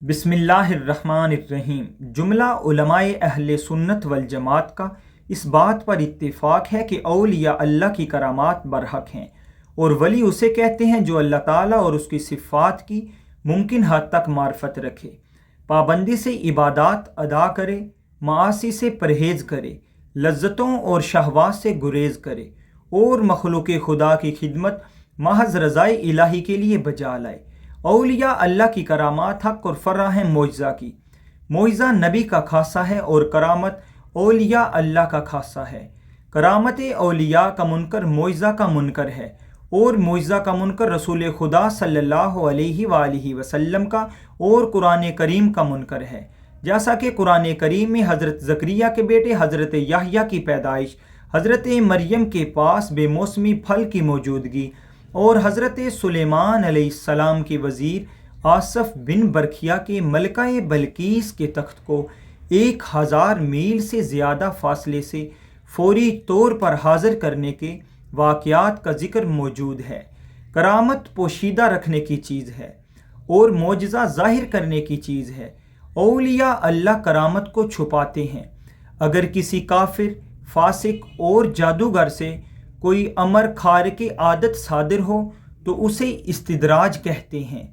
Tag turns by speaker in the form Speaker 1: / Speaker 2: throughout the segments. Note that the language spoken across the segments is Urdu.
Speaker 1: بسم اللہ الرحمن الرحیم۔ جملہ علماء اہل سنت والجماعت کا اس بات پر اتفاق ہے کہ اولیاء اللہ کی کرامات برحق ہیں، اور ولی اسے کہتے ہیں جو اللہ تعالیٰ اور اس کی صفات کی ممکن حد تک معرفت رکھے، پابندی سے عبادات ادا کرے، معاصی سے پرہیز کرے، لذتوں اور شہوات سے گریز کرے، اور مخلوق خدا کی خدمت محض رضائے الہی کے لیے بجا لائے۔ اولیاء اللہ کی کرامات حق اور فرع ہیں معجزہ کی۔ معجزہ نبی کا خاصہ ہے اور کرامت اولیاء اللہ کا خاصہ ہے۔ کرامت اولیاء کا منکر معجزہ کا منکر ہے، اور معجزہ کا منکر رسول خدا صلی اللہ علیہ وآلہ وسلم کا اور قرآن کریم کا منکر ہے۔ جیسا کہ قرآن کریم میں حضرت زکریا کے بیٹے حضرت یحییٰ کی پیدائش، حضرت مریم کے پاس بے موسمی پھل کی موجودگی، اور حضرت سلیمان علیہ السلام کے وزیر آصف بن برکھیا کے ملکہ بلقیس کے تخت کو 1000 میل سے زیادہ فاصلے سے فوری طور پر حاضر کرنے کے واقعات کا ذکر موجود ہے۔ کرامت پوشیدہ رکھنے کی چیز ہے اور معجزہ ظاہر کرنے کی چیز ہے۔ اولیاء اللہ کرامت کو چھپاتے ہیں۔ اگر کسی کافر، فاسق اور جادوگر سے کوئی امر خارق عادت صادر ہو تو اسے استدراج کہتے ہیں۔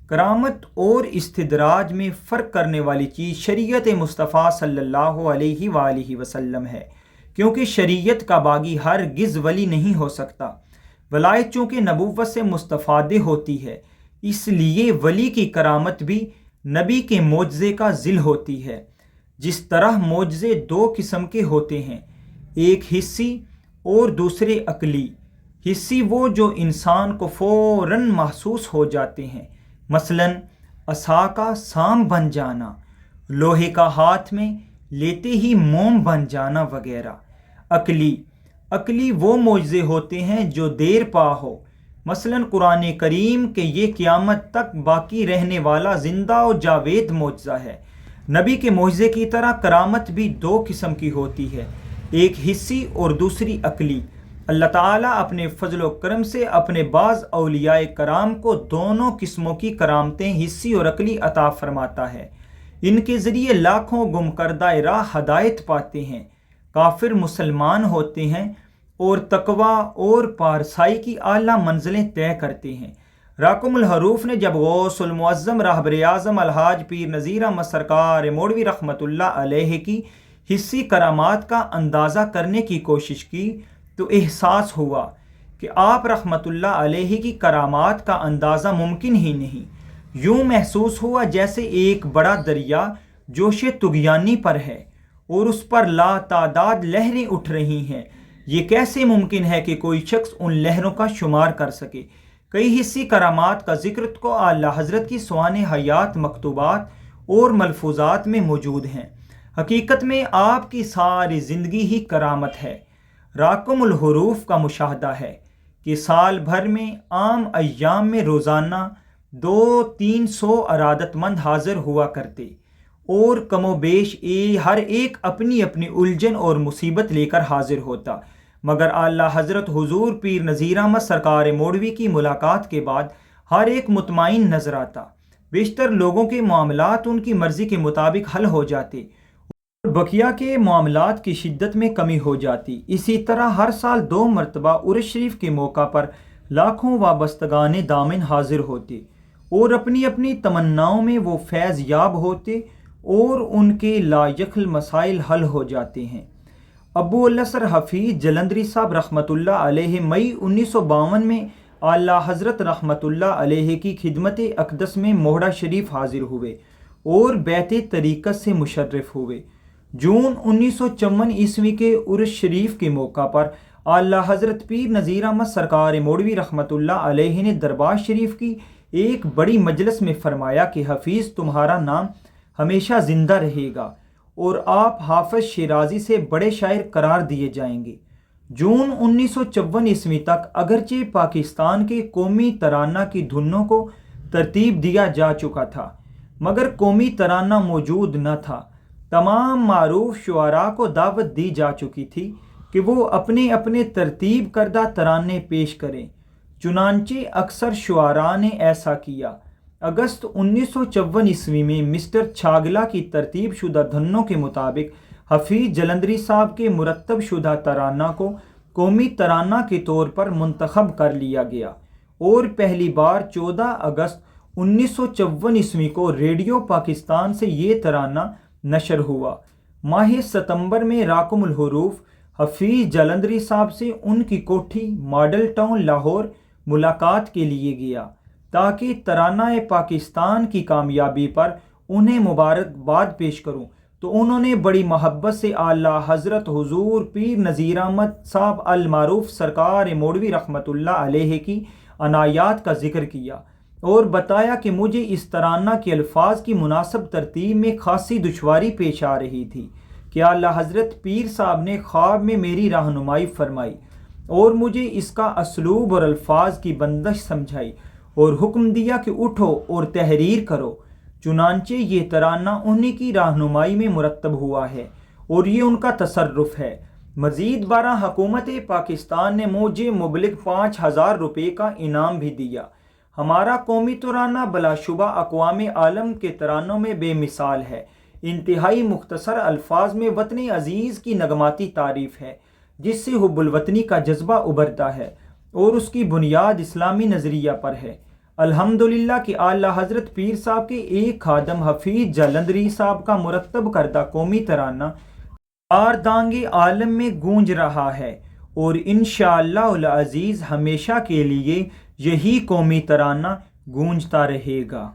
Speaker 1: کرامت اور استدراج میں فرق کرنے والی چیز شریعت مصطفیٰ صلی اللہ علیہ وآلہ وسلم ہے، کیونکہ شریعت کا باغی ہرگز ولی نہیں ہو سکتا۔ ولایت چونکہ نبوت سے مستفادہ ہوتی ہے، اس لیے ولی کی کرامت بھی نبی کے معجزے کا ذیل ہوتی ہے۔ جس طرح معجزے 2 قسم کے ہوتے ہیں، ایک حسی اور دوسرے عقلی۔ حسی وہ جو انسان کو فوراً محسوس ہو جاتے ہیں، مثلاً عصا کا سام بن جانا، لوہے کا ہاتھ میں لیتے ہی موم بن جانا وغیرہ۔ عقلی وہ معجزے ہوتے ہیں جو دیر پا ہو، مثلاً قرآن کریم کے یہ قیامت تک باقی رہنے والا زندہ و جاوید معجزہ ہے۔ نبی کے معجزے کی طرح کرامت بھی 2 قسم کی ہوتی ہے، ایک حسی اور دوسری عقلی۔ اللہ تعالیٰ اپنے فضل و کرم سے اپنے بعض اولیاء کرام کو دونوں قسموں کی کرامتیں حسی اور عقلی عطا فرماتا ہے۔ ان کے ذریعے لاکھوں گم کردہ راہ ہدایت پاتے ہیں، کافر مسلمان ہوتے ہیں اور تقوی اور پارسائی کی اعلیٰ منزلیں طے کرتے ہیں۔ راکم الحروف نے جب غوث المعظم راہبر اعظم الحاج پیر نذیر احمد سرکار مولوی رحمۃ اللہ علیہ کی حسی کرامات کا اندازہ کرنے کی کوشش کی تو احساس ہوا کہ آپ رحمۃ اللہ علیہ کی کرامات کا اندازہ ممکن ہی نہیں۔ یوں محسوس ہوا جیسے ایک بڑا دریا جوش طغیانی پر ہے اور اس پر لا تعداد لہریں اٹھ رہی ہیں۔ یہ کیسے ممکن ہے کہ کوئی شخص ان لہروں کا شمار کر سکے؟ کئی حسی کرامات کا ذکر تو اعلیٰ حضرت کی سوانح حیات مکتوبات اور ملفوظات میں موجود ہیں۔ حقیقت میں آپ کی ساری زندگی ہی کرامت ہے۔ راکم الحروف کا مشاہدہ ہے کہ سال بھر میں عام ایام میں روزانہ 200-300 ارادت مند حاضر ہوا کرتے، اور کم و بیش ہر ایک اپنی اپنی الجھن اور مصیبت لے کر حاضر ہوتا، مگر اعلیٰ حضرت حضور پیر نذیر احمد سرکار مولوی کی ملاقات کے بعد ہر ایک مطمئن نظر آتا۔ بیشتر لوگوں کے معاملات ان کی مرضی کے مطابق حل ہو جاتے اور بقیہ کے معاملات کی شدت میں کمی ہو جاتی۔ اسی طرح ہر سال 2 مرتبہ عرس شریف کے موقع پر لاکھوں وابستگان دامن حاضر ہوتے اور اپنی اپنی تمناؤں میں وہ فیض یاب ہوتے اور ان کے لایخل مسائل حل ہو جاتے ہیں۔ ابو النصر حفیظ جلندری صاحب رحمۃ اللہ علیہ مئی 1952 میں اعلیٰ حضرت رحمۃ اللہ علیہ کی خدمت اقدس میں موہڑا شریف حاضر ہوئے اور بیعت طریقت سے مشرف ہوئے۔ جون 1954 عیسوی کے عرس شریف کے موقع پر اعلیٰ حضرت پیر نذیر احمد سرکار مولوی رحمۃ اللہ علیہ نے دربار شریف کی ایک بڑی مجلس میں فرمایا کہ حفیظ تمہارا نام ہمیشہ زندہ رہے گا اور آپ حافظ شیرازی سے بڑے شاعر قرار دیے جائیں گے۔ جون 1954 عیسوی تک اگرچہ پاکستان کے قومی ترانہ کی دھنوں کو ترتیب دیا جا چکا تھا، مگر قومی ترانہ موجود نہ تھا۔ تمام معروف شعراء کو دعوت دی جا چکی تھی کہ وہ اپنے اپنے ترتیب کردہ ترانے پیش کریں، چنانچہ اکثر شعراء نے ایسا کیا۔ اگست 1954 عیسوی میں مسٹر چھاگلا کی ترتیب شدہ دھنوں کے مطابق حفیظ جلندری صاحب کے مرتب شدہ ترانہ کو قومی ترانہ کے طور پر منتخب کر لیا گیا اور پہلی بار 14 اگست 1954 عیسوی کو ریڈیو پاکستان سے یہ ترانہ نشر ہوا۔ ماہ ستمبر میں راکم الحروف حفیظ جلندری صاحب سے ان کی کوٹھی ماڈل ٹاؤن لاہور ملاقات کے لیے گیا تاکہ ترانہ پاکستان کی کامیابی پر انہیں مبارکباد پیش کروں، تو انہوں نے بڑی محبت سے اعلیٰ حضرت حضور پیر نذیر احمد صاحب المعروف سرکار مولوی رحمۃ اللہ علیہ کی عنایات کا ذکر کیا اور بتایا کہ مجھے اس ترانہ کے الفاظ کی مناسب ترتیب میں خاصی دشواری پیش آ رہی تھی کہ اعلیٰ حضرت پیر صاحب نے خواب میں میری رہنمائی فرمائی اور مجھے اس کا اسلوب اور الفاظ کی بندش سمجھائی اور حکم دیا کہ اٹھو اور تحریر کرو۔ چنانچہ یہ ترانہ انہی کی رہنمائی میں مرتب ہوا ہے اور یہ ان کا تصرف ہے۔ مزید برآں حکومت پاکستان نے مجھے مبلغ 5,000 روپے کا انعام بھی دیا۔ ہمارا قومی ترانہ بلا شبہ اقوام عالم کے ترانوں میں بے مثال ہے۔ انتہائی مختصر الفاظ میں وطن عزیز کی نغماتی تعریف ہے جس سے حب الوطنی کا جذبہ ابھرتا ہے اور اس کی بنیاد اسلامی نظریہ پر ہے۔ الحمدللہ کہ اعلیٰ حضرت پیر صاحب کے ایک خادم حفیظ جلندری صاحب کا مرتب کردہ قومی ترانہ آردانگ عالم میں گونج رہا ہے اور انشاءاللہ العزیز ہمیشہ کے لیے یہی قومی ترانہ گونجتا رہے گا۔